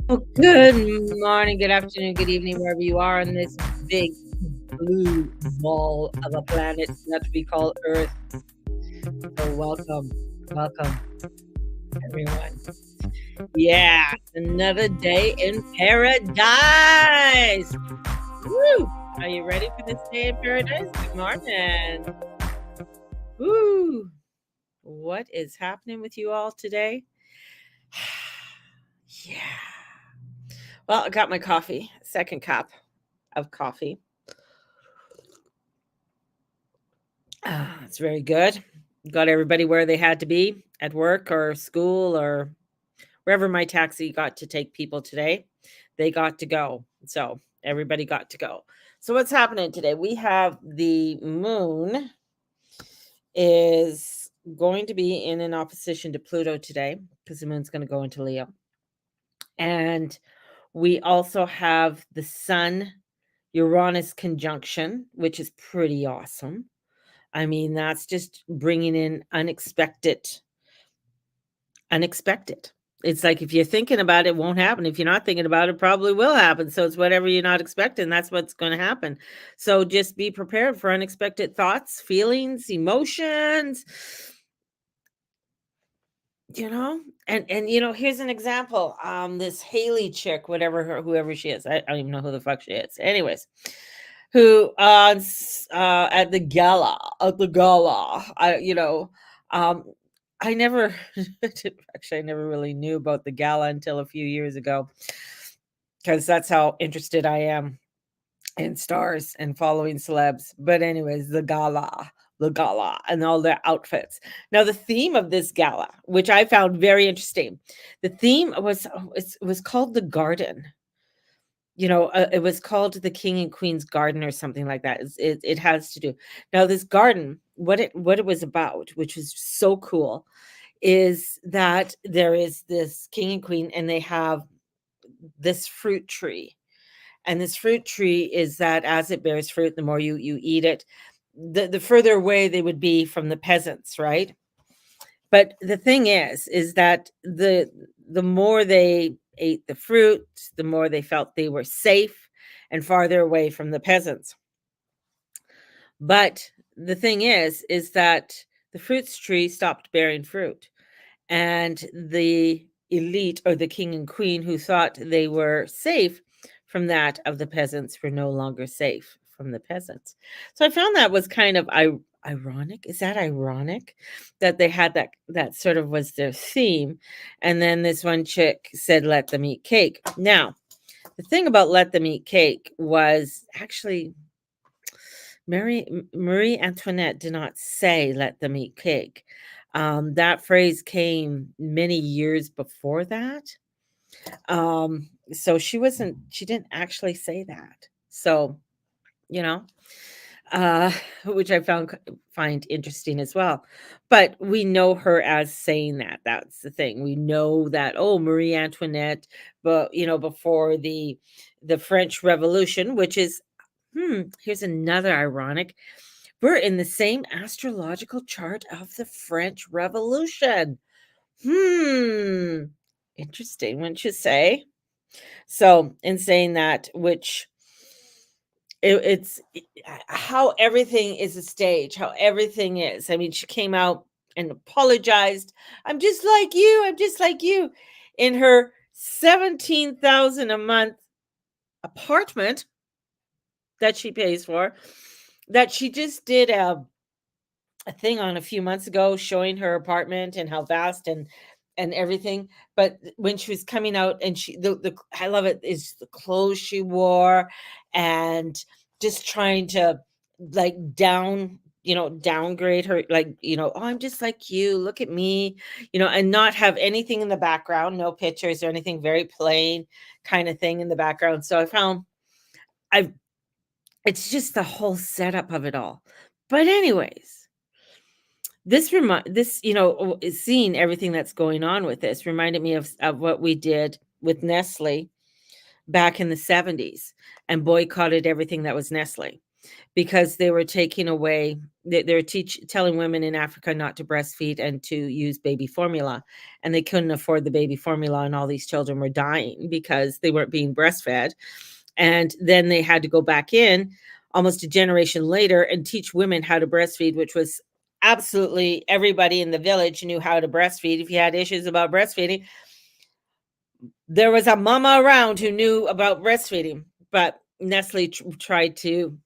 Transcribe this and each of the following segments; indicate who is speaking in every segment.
Speaker 1: Oh, good morning, good afternoon, good evening, wherever you are on this big blue ball of a planet that we call Earth. So, welcome, everyone. Yeah, another day in paradise. Woo! Are you ready for this day in paradise? Good morning. Woo! What is happening with you all today? Yeah. Well, I got my coffee, second cup of coffee. It's very good. Got everybody where they had to be at work or school or wherever my taxi got to take people today. They got to go. So everybody got to go. So what's happening today? We have the moon is going to be in an opposition to Pluto today because the moon's going to go into Leo. And we also have the sun Uranus conjunction, which is pretty awesome. I mean, that's just bringing in unexpected. It's like if you're thinking about it, it won't happen. If you're not thinking about it, probably will happen. So it's whatever you're not expecting, that's what's going to happen. So just be prepared for unexpected thoughts, feelings, emotions, you know? And here's an example. This Haley chick, whoever she is. I don't even know who the fuck she is. Anyways, who at the gala, um I never actually I never really knew about the gala until a few years ago because that's how interested I am in stars and following celebs. But anyways, the gala and all their outfits. Now the theme of this gala, which I found very interesting, the theme it was called the garden. It was called the King and Queen's Garden or something like that. It has to do. Now this garden, what it was about, which was so cool, is that there is this king and queen, and they have this fruit tree. And this fruit tree is that as it bears fruit, the more you eat it, the further away they would be from the peasants, right? But the thing is that the more they ate the fruit, the more they felt they were safe and farther away from the peasants. But the thing is that the fruits tree stopped bearing fruit, and the elite, or the king and queen, who thought they were safe from that of the peasants, were no longer safe from the peasants. So I found that was kind of ironic. Is that ironic that they had that sort of was their theme? And then this one chick said, "Let them eat cake." Now, the thing about "let them eat cake" was actually Marie Antoinette did not say "let them eat cake." That phrase came many years before that. So she didn't actually say that. So, you know, uh, which I find interesting as well. But we know her as saying that. That's the thing. We know that, oh, Marie Antoinette, but before the French Revolution, which is here's another ironic. We're in the same astrological chart of the French Revolution. Hmm. Interesting, wouldn't you say? So, in saying that, which how everything is a stage, how everything is. I mean, she came out and apologized. I'm just like you. I'm just like you. In her 17,000 a month apartment that she pays for, that she just did a thing on a few months ago showing her apartment and how vast and everything. But when she was coming out, and the I love it, is the clothes she wore, and just trying to like downgrade her, like, oh, I'm just like you, look at me, and not have anything in the background, no pictures or anything, very plain kind of thing in the background. So I found I it's just the whole setup of it all. But anyways, seeing everything that's going on with this reminded me of what we did with Nestle back in the 70s and boycotted everything that was Nestle. because they were taking away they were telling women in Africa not to breastfeed and to use baby formula, and they couldn't afford the baby formula, and all these children were dying because they weren't being breastfed. And then they had to go back in almost a generation later and teach women how to breastfeed, which was absolutely everybody in the village knew how to breastfeed. If you had issues about breastfeeding, there was a mama around who knew about breastfeeding. But Nestle tried to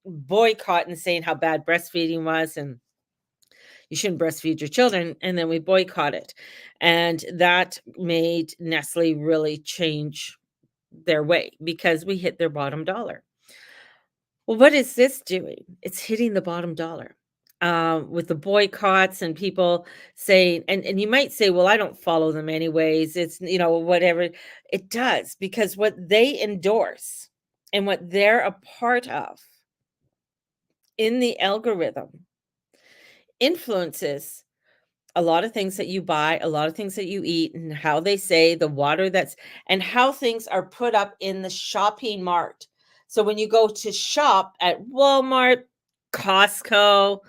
Speaker 1: boycott and saying how bad breastfeeding was, and you shouldn't breastfeed your children. And then we boycott it. And that made Nestle really change their way because we hit their bottom dollar. Well, what is this doing? It's hitting the bottom dollar, with the boycotts and people saying, and you might say, well, I don't follow them anyways. It's, whatever. It does, because what they endorse and what they're a part of in the algorithm influences a lot of things that you buy, a lot of things that you eat, and how they say the water that's and how things are put up in the shopping mart. So when you go to shop at Walmart, Costco,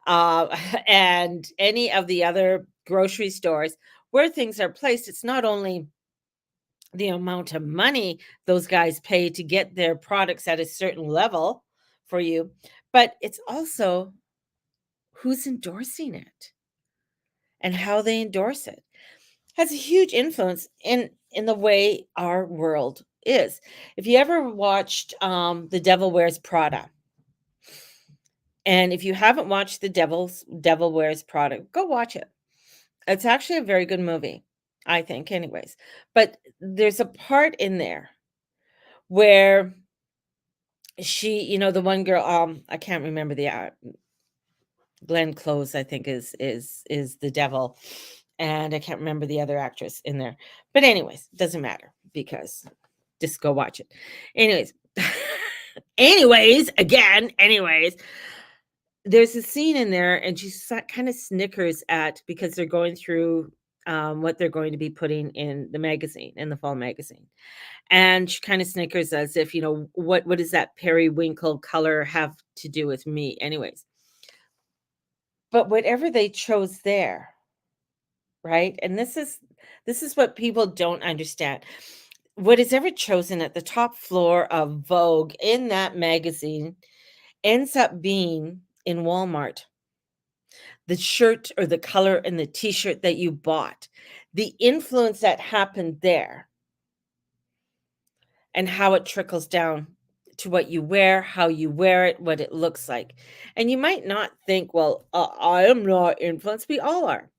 Speaker 1: and any of the other grocery stores where things are placed, it's not only the amount of money those guys pay to get their products at a certain level for you, but it's also who's endorsing it and how they endorse it has a huge influence in the way our world is. If you ever watched The Devil Wears Prada, and if you haven't watched Devil Wears Prada, go watch it. It's actually a very good movie, I think, anyways. But there's a part in there where the one girl, I can't remember the Glenn Close, I think is the devil, and I can't remember the other actress in there. But anyways, doesn't matter because just go watch it. Anyways, anyways, there's a scene in there, and she kind of snickers at because they're going through what they're going to be putting in the magazine, in the fall magazine. And she kind of snickers as if, what does that periwinkle color have to do with me? Anyways, but whatever they chose there, right? And this is what people don't understand. What is ever chosen at the top floor of Vogue in that magazine ends up being in Walmart. The shirt or the color and the t-shirt that you bought, the influence that happened there and how it trickles down to what you wear, how you wear it, what it looks like. And you might not think, well, I am not influenced. We all are.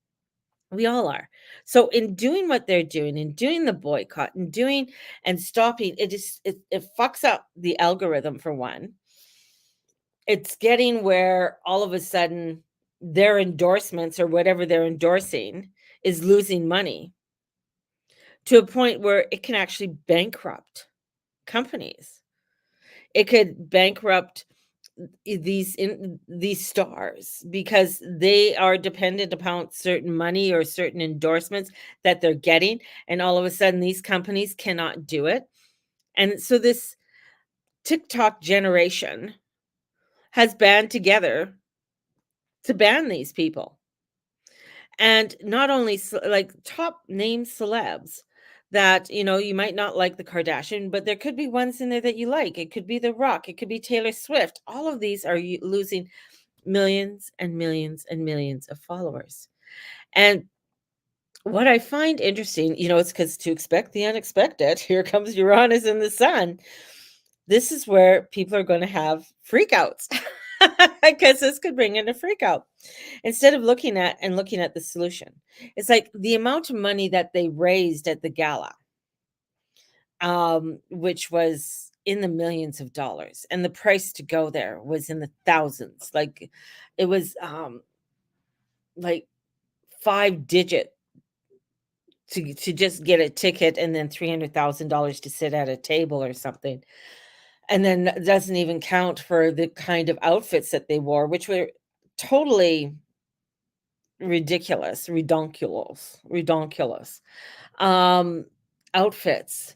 Speaker 1: We all are. So in doing what they're doing, in doing the boycott and doing and stopping, it fucks up the algorithm for one. It's getting where all of a sudden their endorsements or whatever they're endorsing is losing money to a point where it can actually bankrupt companies. It could bankrupt these stars because they are dependent upon certain money or certain endorsements that they're getting, and all of a sudden these companies cannot do it. And so this TikTok generation has band together to ban these people. And not only like top name celebs that you might not like the Kardashian, but there could be ones in there that you like. It could be The Rock, it could be Taylor Swift. All of these are losing millions and millions and millions of followers. And what I find interesting, it's because to expect the unexpected, here comes Uranus in the sun. This is where people are going to have freakouts because this could bring in a freakout instead of looking at the solution. It's like the amount of money that they raised at the gala, which was in the millions of dollars, and the price to go there was in the thousands. Like it was like 5 digit to just get a ticket, and then $300,000 to sit at a table or something. And then that doesn't even count for the kind of outfits that they wore, which were totally ridiculous um outfits.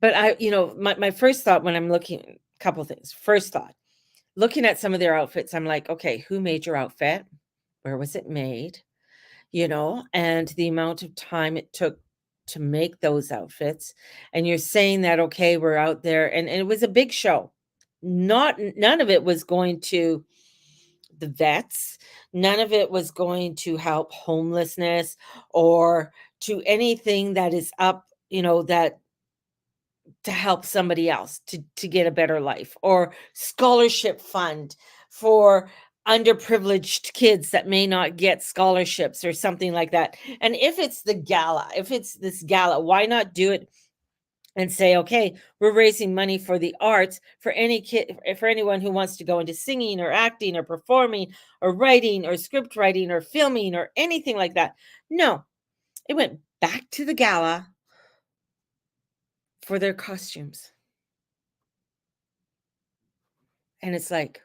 Speaker 1: But my first thought when I'm looking, couple things. First thought, looking at some of their outfits, I'm like, okay, who made your outfit? Where was it made? And the amount of time it took to make those outfits. And you're saying that, okay, we're out there, and it was a big show. None of it was going to the vets. None of it was going to help homelessness or to anything that is up, that to help somebody else to get a better life, or scholarship fund for underprivileged kids that may not get scholarships or something like that. And if it's this gala, why not do it and say, okay, we're raising money for the arts for any kid, for anyone who wants to go into singing or acting or performing or writing or script writing or filming or anything like that. No, it went back to the gala for their costumes. And it's like,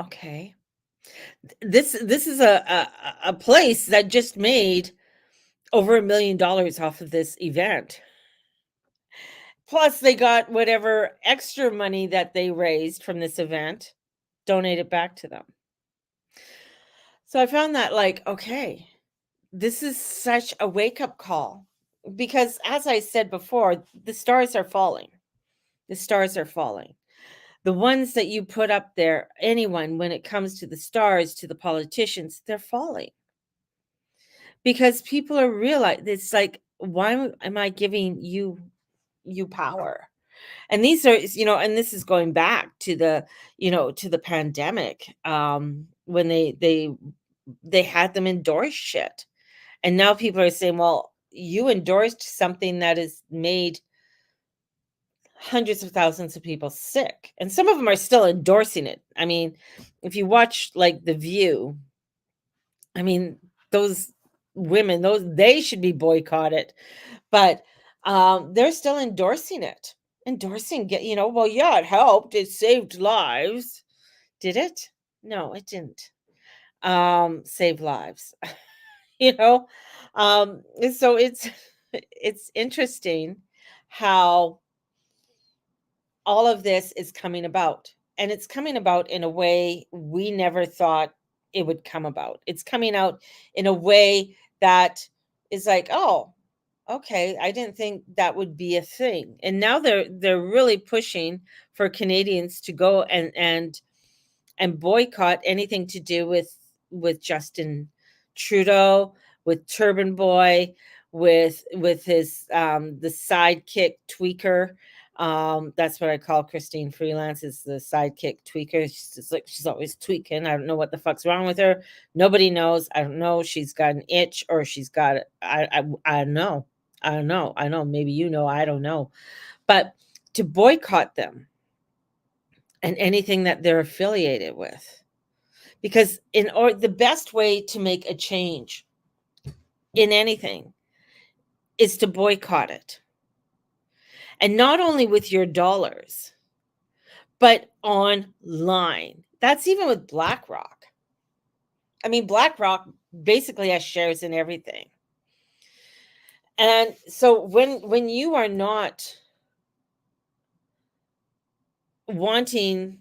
Speaker 1: okay, this is a place that just made over $1 million off of this event. Plus, they got whatever extra money that they raised from this event, donated back to them. So I found that, like, okay, this is such a wake-up call because, as I said before, the stars are falling. The stars are falling. The ones that you put up there, anyone, when it comes to the stars, to the politicians, they're falling. Because people are realize it's like, why am I giving you power? And these are, and this is going back to the pandemic, when they had them endorse shit. And now people are saying, well, you endorsed something that has made hundreds of thousands of people sick. And some of them are still endorsing it. I mean, if you watch like The View, I mean, those women, those they should be boycotted. But they're still endorsing it. Endorsing well, yeah, it helped. It saved lives. Did it? No, it didn't. Save lives. you know? And so it's interesting how all of this is coming about. And it's coming about in a way we never thought it would come about. It's coming out in a way that is like, oh, okay, I didn't think that would be a thing. And now they're really pushing for Canadians to go and boycott anything to do with Justin Trudeau, with Turban Boy, with his the sidekick tweaker. That's what I call Christine Freelance, is the sidekick tweaker. She's always tweaking. I don't know what the fuck's wrong with her. Nobody knows. I don't know. She's got an itch, or she's got I don't know. I don't know. I know. Maybe I don't know. But to boycott them and anything that they're affiliated with, because the best way to make a change in anything is to boycott it. And not only with your dollars, but online. That's even with BlackRock. I mean, BlackRock basically has shares in everything. And so when you are not wanting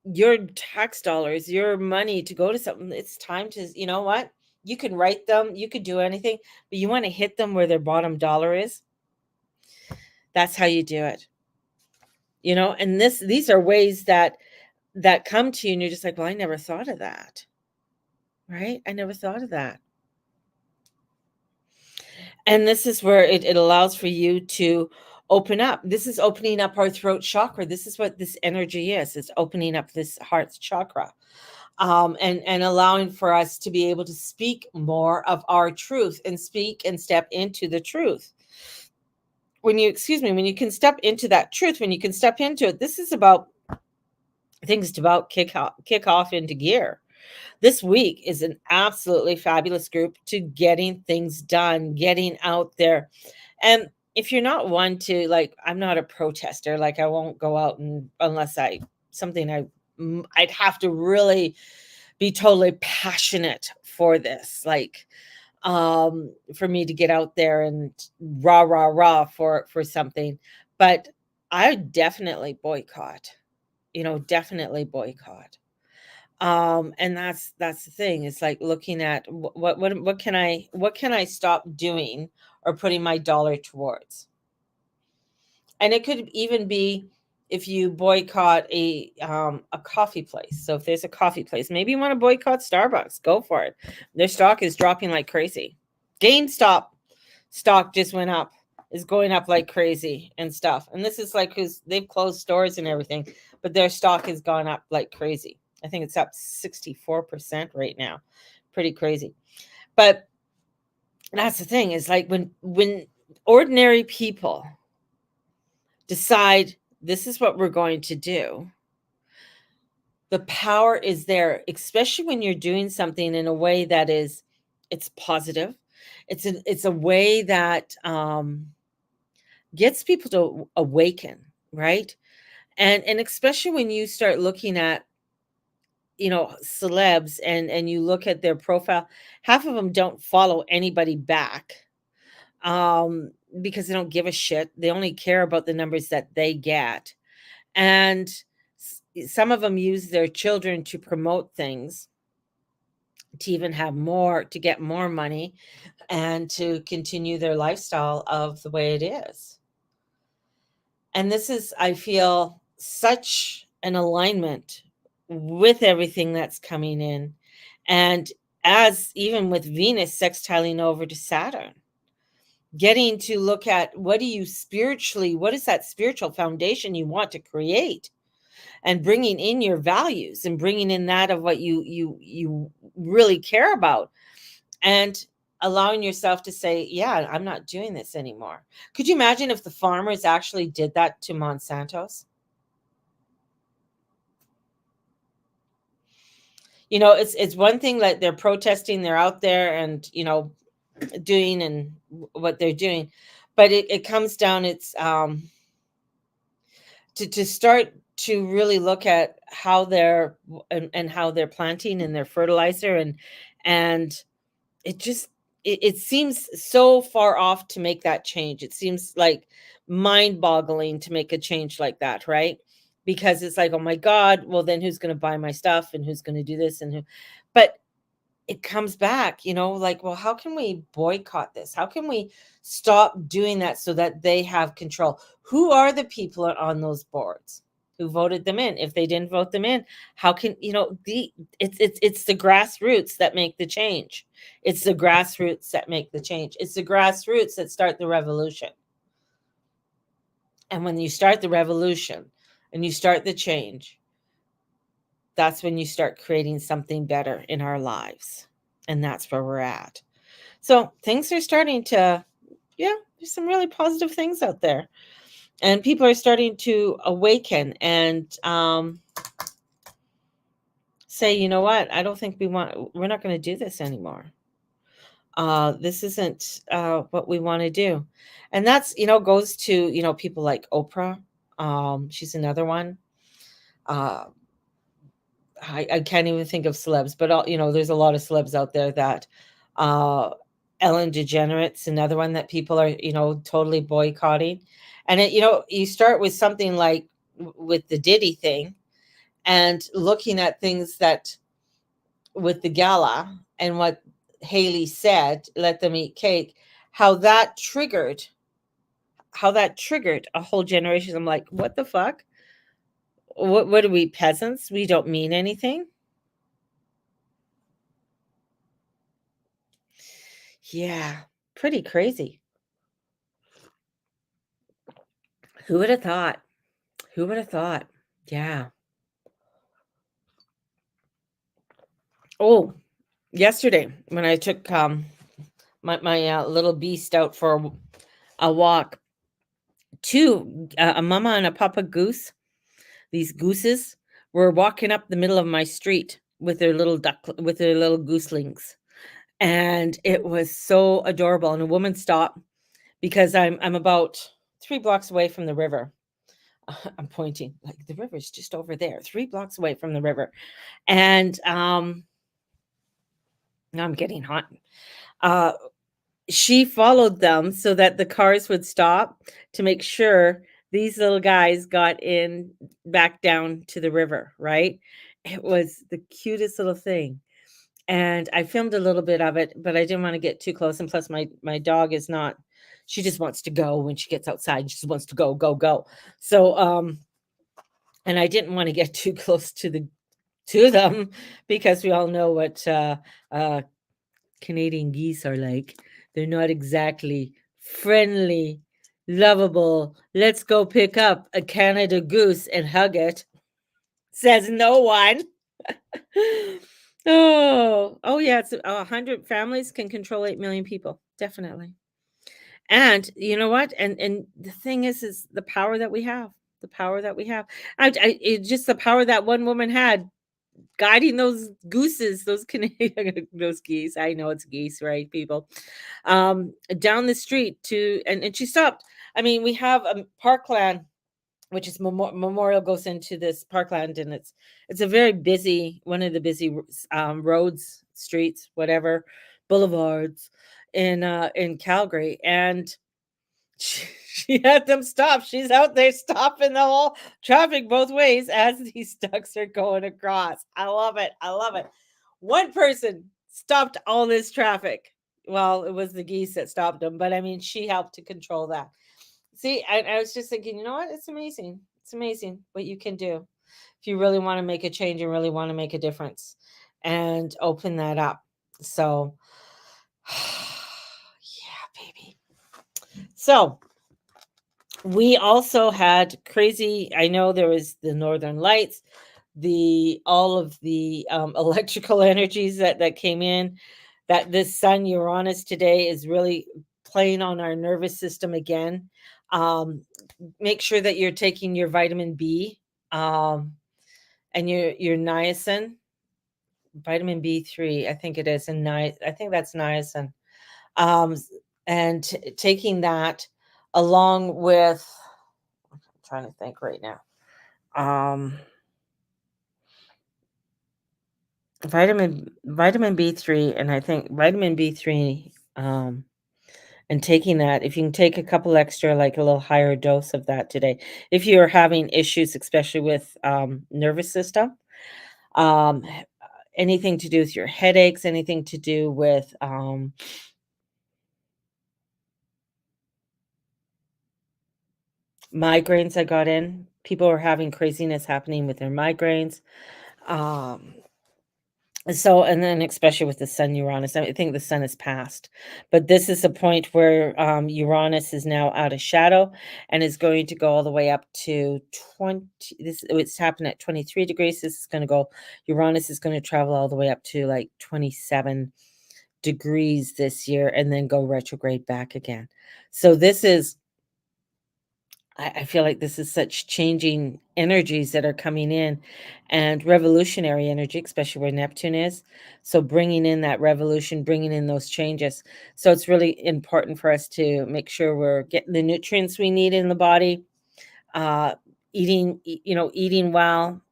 Speaker 1: your tax dollars, your money to go to something, it's time to, you know what? You can write them, you could do anything, but you want to hit them where their bottom dollar is. That's how you do it. And these are ways that come to you, and you're just like, well, I never thought of that. Right? I never thought of that. And this is where it allows for you to open up. This is opening up our throat chakra. This is what this energy is. It's opening up this heart chakra. And allowing for us to be able to speak more of our truth and speak and step into the truth. When you can step into that truth, when you can step into it, this is about things to about kick off into gear. This week is an absolutely fabulous group to getting things done, getting out there. And if you're not one to, like, I'm not a protester, like I won't go out and unless I'd have to really be totally passionate for this, like for me to get out there and rah for something. But I definitely boycott. definitely boycott. And that's the thing. It's like looking at what can I stop doing or putting my dollar towards. And it could even be if you boycott a coffee place. So if there's a coffee place, maybe you want to boycott Starbucks. Go for it. Their stock is dropping like crazy. GameStop stock just went up, is going up like crazy and stuff. And this is like because they've closed stores and everything, but their stock has gone up like crazy. I think it's up 64% right now. Pretty crazy. But that's the thing, is like when ordinary people decide this is what we're going to do, the power is there, especially when you're doing something in a way that it's positive. It's a way that gets people to awaken, right? And especially when you start looking at celebs, and you look at their profile, half of them don't follow anybody back, um because they don't give a shit. They only care about the numbers that they get. And some of them use their children to promote things, to even have more, to get more money, and to continue their lifestyle of the way it is. And this is, I feel, such an alignment with everything that's coming in. And as even with Venus sextiling over to Saturn, getting to look at what is that spiritual foundation you want to create, and bringing in your values, and bringing in that of what you really care about, and allowing yourself to say, yeah, I'm not doing this anymore. Could you imagine if the farmers actually did that to Monsanto's? It's one thing that they're protesting, they're out there, and doing and what they're doing, but it comes down, it's to start to really look at how they're and how they're planting and their fertilizer, and it just it seems so far off to make that change. It seems like mind-boggling to make a change like that, right? Because it's like, oh my God, well then who's going to buy my stuff, and who's going to do this, and who? But it comes back, like, well, how can we boycott this? How can we stop doing that so that they have control? Who are the people on those boards who voted them in? If they didn't vote them in, how can it's the grassroots that make the change. It's the grassroots that make the change. It's the grassroots that start the revolution. And when you start the revolution and you start the change, that's when you start creating something better in our lives. And that's where we're at. So things are starting to, yeah, there's some really positive things out there. And people are starting to awaken and say, you know what, I don't think we're not going to do this anymore. This isn't what we want to do. And that's, goes to, people like Oprah. She's another one. Uh, I can't even think of celebs, but there's a lot of celebs out there that uh Ellen DeGeneres, another one that people are, totally boycotting. And you start with something like with the Diddy thing, and looking at things that with the gala and what Haley said, let them eat cake, how that triggered a whole generation. I'm like, what the fuck? What are we, peasants? We don't mean anything. Yeah, pretty crazy. Who would have thought? Who would have thought? Yeah. Oh, yesterday when I took my little beast out for a walk, a mama and a papa goose. These gooses were walking up the middle of my street with their little gooselings, and it was so adorable. And a woman stopped because I'm about 3 blocks away from the river. I'm pointing like the river's just over there, 3 blocks away from the river. And now I'm getting hot. Uh, she followed them so that the cars would stop to make sure these little guys got in back down to the river, right? It was the cutest little thing. And I filmed a little bit of it, but I didn't want to get too close. And plus, my dog is not. She just wants to go when she gets outside. She just wants to go, go, go. So, and I didn't want to get too close to them because we all know what Canadian geese are like. They're not exactly friendly, lovable. Let's go pick up a Canada goose and hug it. Says no one. Oh yeah, it's 100 families can control 8 million people. Definitely. And you know what? And the thing is the power that we have. The power that we have. It's just the power that one woman had guiding those gooses, those Canadian those geese. I know it's geese, right, people? Down the street to and she stopped. I mean, we have a parkland, which is Memorial goes into this parkland, and it's a very busy one of the busy roads, streets, whatever, boulevards in Calgary, and she had them stop. She's out there stopping the whole traffic both ways as these ducks are going across. I love it. I love it. One person stopped all this traffic. Well, it was the geese that stopped them, but I mean, she helped to control that. See, I was just thinking, you know what? It's amazing. It's amazing what you can do if you really want to make a change and really want to make a difference and open that up. So, yeah, baby. So, we also had crazy, I know there was the northern lights, the all of the electrical energies that came in, that this sun Uranus today is really playing on our nervous system again. Make sure that you're taking your vitamin B, and your niacin, vitamin B3, I think it is, and I think that's niacin. Um, and taking that along with, I'm trying to think right now. Vitamin B3, and I think vitamin B3, and taking that, if you can take a couple extra, like a little higher dose of that today, if you're having issues, especially with nervous system, um, anything to do with your headaches, anything to do with migraines. I got in. People are having craziness happening with their migraines. Um, So, and then especially with the sun Uranus, I think the sun is past, but this is a point where Uranus is now out of shadow and is going to go all the way up to 20. This it's happened at 23 degrees. This is going to go, Uranus is going to travel all the way up to like 27 degrees this year and then go retrograde back again. So this is, I feel like this is such changing energies that are coming in and revolutionary energy, especially where Neptune is. So, bringing in that revolution, bringing in those changes. So, it's really important for us to make sure we're getting the nutrients we need in the body, uh, eating well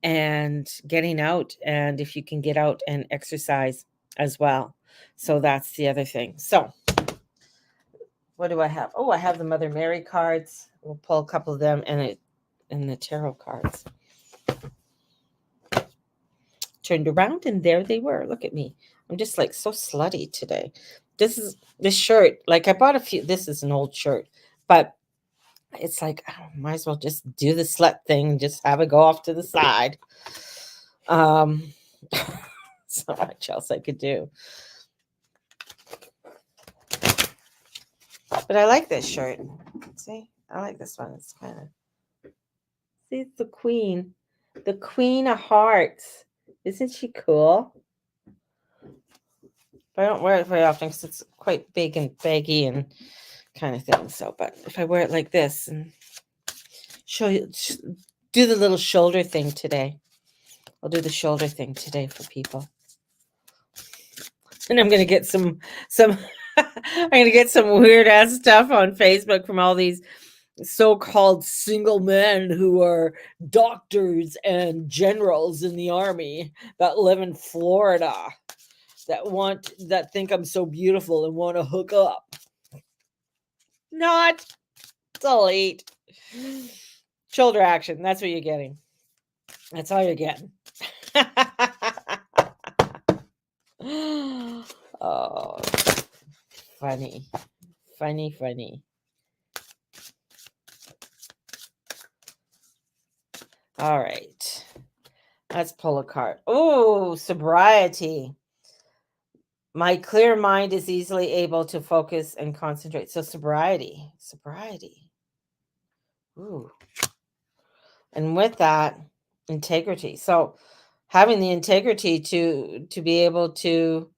Speaker 1: and getting out. And if you can get out and exercise as well. So, that's the other thing. So, what do I have? Oh, I have the Mother Mary cards. We'll pull a couple of them and the tarot cards. Turned around and there they were. Look at me. I'm just like so slutty today. This shirt. Like I bought a few. This is an old shirt, but it's like might as well just do the slut thing. Just have it go off to the side. So much else I could do. But I like this shirt. See, I like this one. It's kind of, see, it's the Queen of Hearts. Isn't she cool? But I don't wear it very often because it's quite big and baggy and kind of thing. So, but if I wear it like this and show you, do the little shoulder thing today. I'll do the shoulder thing today for people. And I'm gonna get some I'm gonna get some weird ass stuff on Facebook from all these so-called single men who are doctors and generals in the army that live in Florida that think I'm so beautiful and want to hook up. Not delete. Shoulder action. That's what you're getting. That's all you're getting. Oh, funny. Funny, funny. All right. Let's pull a card. Oh, sobriety. My clear mind is easily able to focus and concentrate. So sobriety. Sobriety. Ooh. And with that, integrity. So having the integrity to be able to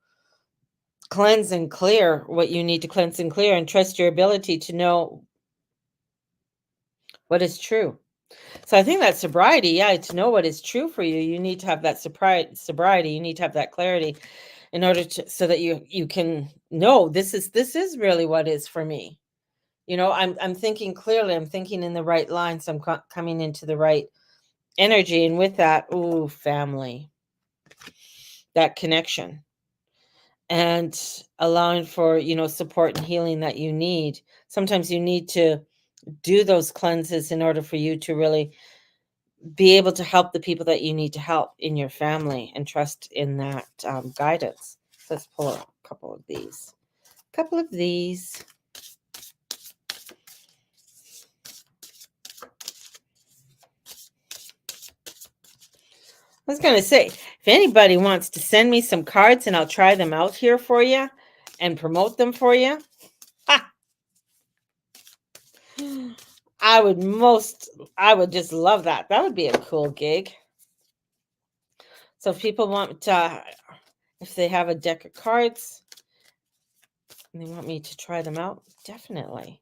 Speaker 1: cleanse and clear what you need to cleanse and clear, and trust your ability to know what is true. So I think that sobriety, yeah, to know what is true for you, you need to have that sobriety. You need to have that clarity in order to, so that you can know this is really what is for me. I'm thinking clearly. I'm thinking in the right lines. I'm coming into the right energy, and with that, ooh, family, that connection, and allowing for support and healing that you need. Sometimes you need to do those cleanses in order for you to really be able to help the people that you need to help in your family, and trust in that guidance. So let's pull a couple of these. I was going to say, if anybody wants to send me some cards and I'll try them out here for you and promote them for you, I would just love that. That would be a cool gig. So if people want if they have a deck of cards and they want me to try them out, definitely.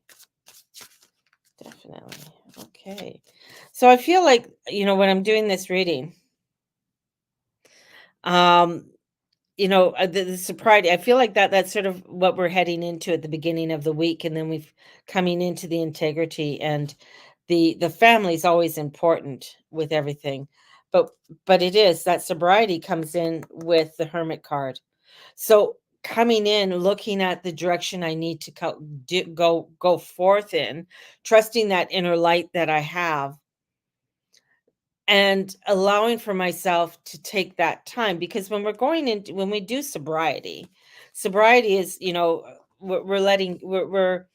Speaker 1: Okay. So I feel like, when I'm doing this reading, the sobriety, I feel like that's sort of what we're heading into at the beginning of the week, and then we've coming into the integrity, and the family is always important with everything, but it is that sobriety comes in with the Hermit card. So coming in, looking at the direction I need to go forth in, trusting that inner light that I have, and allowing for myself to take that time, because when we do sobriety is, we're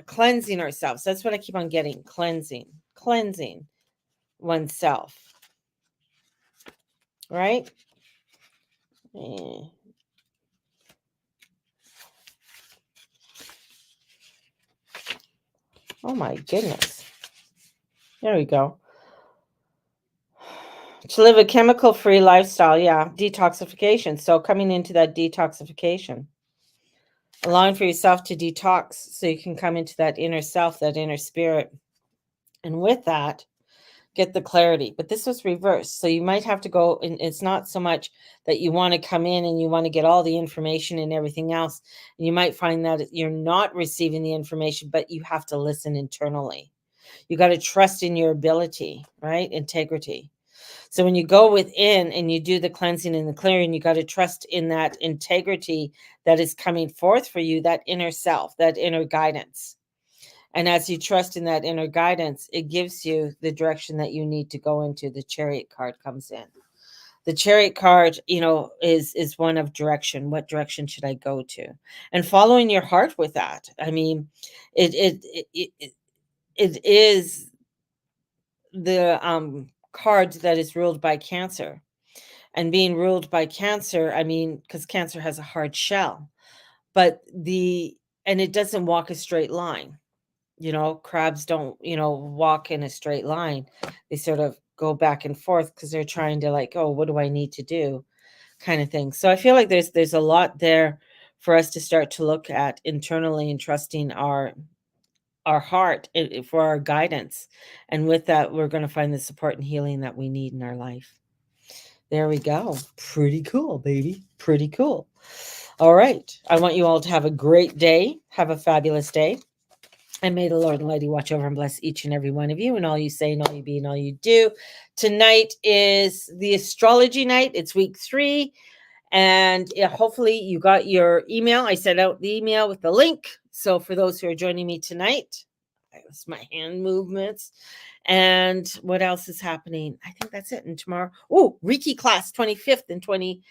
Speaker 1: cleansing ourselves. That's what I keep on getting. Cleansing oneself, right? Eh. Oh my goodness. There we go. To live a chemical-free lifestyle, yeah, detoxification. So coming into that detoxification, allowing for yourself to detox so you can come into that inner self, that inner spirit. And with that, get the clarity. But this was reversed. So you might have to go, and it's not so much that you want to come in and you want to get all the information and everything else. And you might find that you're not receiving the information, but you have to listen internally. You got to trust in your ability, right? Integrity. So when you go within and you do the cleansing and the clearing, you got to trust in that integrity that is coming forth for you, that inner self, that inner guidance. And as you trust in that inner guidance, it gives you the direction that you need to go into. The Chariot card comes in. The Chariot card, is one of direction. What direction should I go to? And following your heart with that. I mean, it is the card that is ruled by Cancer. And being ruled by Cancer, I mean, because Cancer has a hard shell, but and it doesn't walk a straight line. Crabs don't, walk in a straight line. They sort of go back and forth because they're trying to, like, oh, what do I need to do, kind of thing. So I feel like there's a lot there for us to start to look at internally, and trusting our heart for our guidance. And with that, we're going to find the support and healing that we need in our life. There we go. Pretty cool, baby. Pretty cool. All right. I want you all to have a great day. Have a fabulous day. And may the Lord Almighty watch over and bless each and every one of you, and all you say and all you be and all you do. Tonight is the astrology night. It's week 3. And hopefully you got your email. I sent out the email with the link. So for those who are joining me tonight, It's my hand movements. And what else is happening? I think that's it. And tomorrow, oh, Reiki class 25th and 20.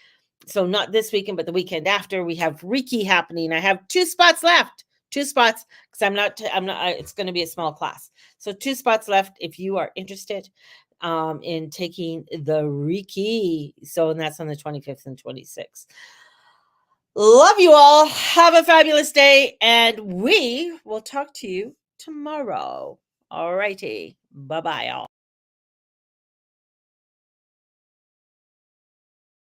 Speaker 1: So not this weekend, but the weekend after, we have Reiki happening. I have 2 spots left. 2 spots, because I'm not, it's going to be a small class. So 2 spots left if you are interested in taking the Reiki. So, and that's on the 25th and 26th. Love you all. Have a fabulous day. And we will talk to you tomorrow. All righty. Bye-bye, all.